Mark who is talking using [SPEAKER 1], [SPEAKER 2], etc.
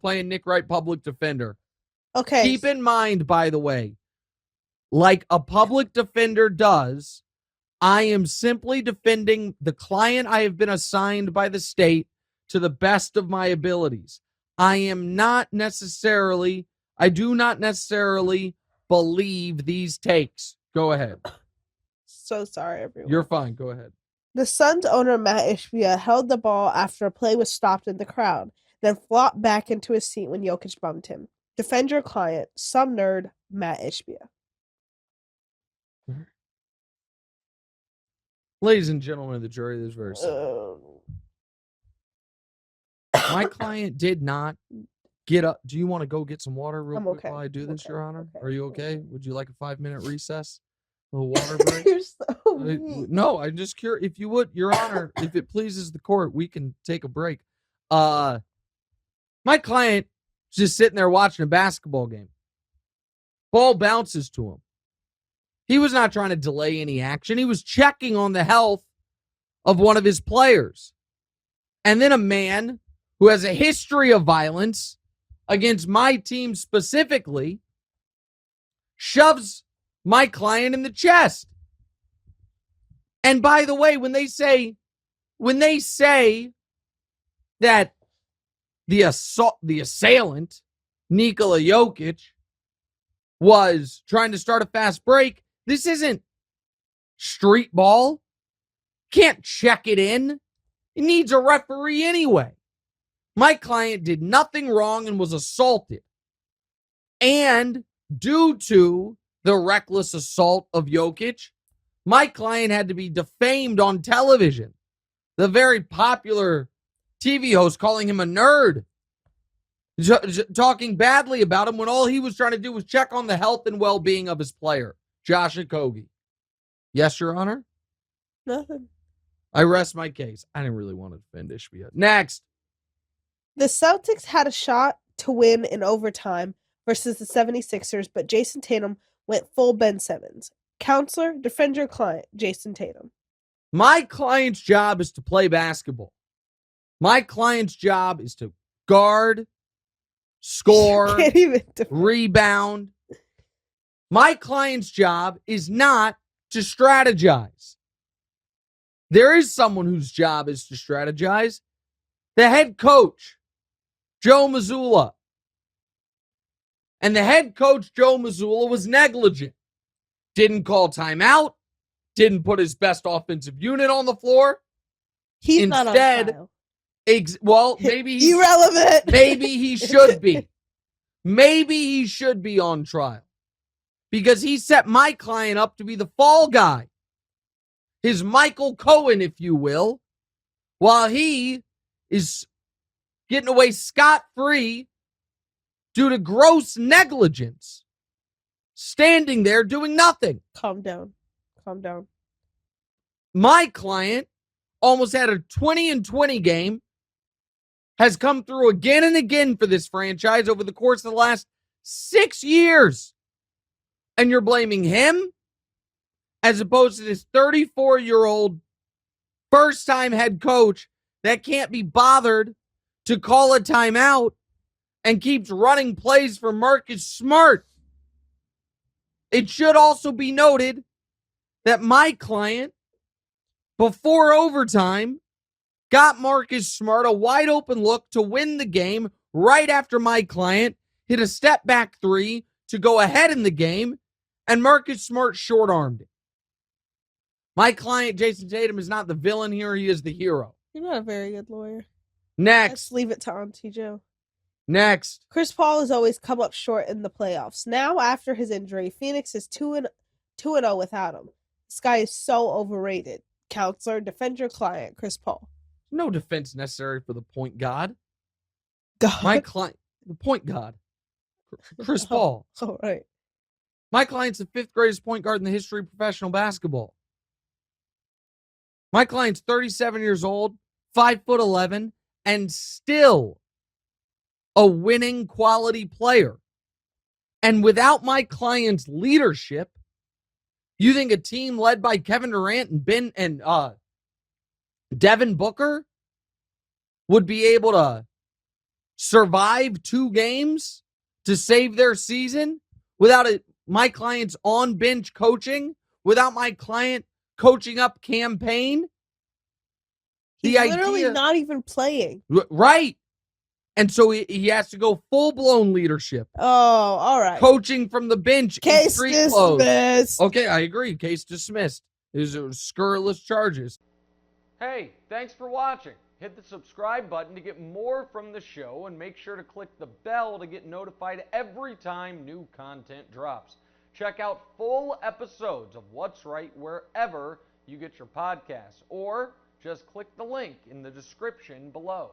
[SPEAKER 1] playing Nick Wright public defender.
[SPEAKER 2] Okay.
[SPEAKER 1] Keep in mind, by the way, like a public defender does, I am simply defending the client I have been assigned by the state to the best of my abilities. I do not necessarily believe these takes. Go ahead.
[SPEAKER 2] So sorry, everyone.
[SPEAKER 1] You're fine. Go ahead.
[SPEAKER 2] The Suns owner, Mat Ishbia, held the ball after a play was stopped in the crowd, then flopped back into his seat when Jokić bumped him. Defend your client, some nerd, Mat Ishbia.
[SPEAKER 1] Ladies and gentlemen of the jury, this is very simple. My client did not get up. Do you want to go get some water real quick while I do this, Your Honor? Are you okay? Would you like a 5-minute recess? A little water break?
[SPEAKER 2] You're so mean.
[SPEAKER 1] No, I'm just curious. If you would, Your Honor, if it pleases the court, we can take a break. My client is just sitting there watching a basketball game. Ball bounces to him. He was not trying to delay any action. He was checking on the health of one of his players. And then a man who has a history of violence against my team specifically shoves my client in the chest. And by the way, when they say that the assailant, Nikola Jokić, was trying to start a fast break, this isn't street ball. Can't check it in. It needs a referee anyway. My client did nothing wrong and was assaulted. And due to the reckless assault of Jokić, my client had to be defamed on television. The very popular TV host calling him a nerd, talking badly about him when all he was trying to do was check on the health and well-being of his player, Josh Okogie. Yes, Your Honor?
[SPEAKER 2] Nothing.
[SPEAKER 1] I rest my case. I didn't really want to defend Ishbia. Next.
[SPEAKER 2] The Celtics had a shot to win in overtime versus the 76ers, but Jayson Tatum went full Ben Simmons. Counselor, defend your client, Jayson Tatum.
[SPEAKER 1] My client's job is to play basketball. My client's job is to guard, score, rebound. My client's job is not to strategize. There is someone whose job is to strategize. The head coach, Joe Mazzulla. And the head coach, Joe Mazzulla, was negligent. Didn't call timeout. Didn't put his best offensive unit on the floor.
[SPEAKER 2] He's instead, not on
[SPEAKER 1] trial. Maybe he's
[SPEAKER 2] irrelevant.
[SPEAKER 1] Maybe he should be. Maybe he should be on trial. Because he set my client up to be the fall guy. His Michael Cohen, if you will. While he is getting away scot-free due to gross negligence. Standing there doing nothing.
[SPEAKER 2] Calm down.
[SPEAKER 1] My client almost had a 20-20 game. Has come through again and again for this franchise over the course of the last 6 years. And you're blaming him as opposed to this 34-year-old first-time head coach that can't be bothered to call a timeout and keeps running plays for Marcus Smart. It should also be noted that my client, before overtime, got Marcus Smart a wide open look to win the game right after my client hit a step back three to go ahead in the game, and Marcus Smart short-armed it. My client, Jayson Tatum, is not the villain here. He is the hero.
[SPEAKER 2] You're not a very good lawyer.
[SPEAKER 1] Next.
[SPEAKER 2] Let's leave it to Auntie Joe.
[SPEAKER 1] Next.
[SPEAKER 2] Chris Paul has always come up short in the playoffs. Now, after his injury, Phoenix is 2-0 without him. This guy is so overrated. Counselor, defend your client, Chris Paul.
[SPEAKER 1] No defense necessary for the point god.
[SPEAKER 2] God.
[SPEAKER 1] My client, the point god, Chris Paul.
[SPEAKER 2] All right.
[SPEAKER 1] My client's the 5th greatest point guard in the history of professional basketball. My client's 37 years old, 5'11", and still a winning quality player. And without my client's leadership, you think a team led by Kevin Durant and Devin Booker would be able to survive 2 games to save their season without my client's on bench coaching, without my client coaching up campaign.
[SPEAKER 2] He's literally not even playing.
[SPEAKER 1] Right. And so he has to go full-blown leadership.
[SPEAKER 2] Oh, all right.
[SPEAKER 1] Coaching from the bench.
[SPEAKER 2] Case dismissed.
[SPEAKER 1] Okay, I agree. Case dismissed. These are scurrilous charges. Hey, thanks for watching. Hit the subscribe button to get more from the show, and make sure to click the bell to get notified every time new content drops. Check out full episodes of What's Right wherever you get your podcasts, or just click the link in the description below.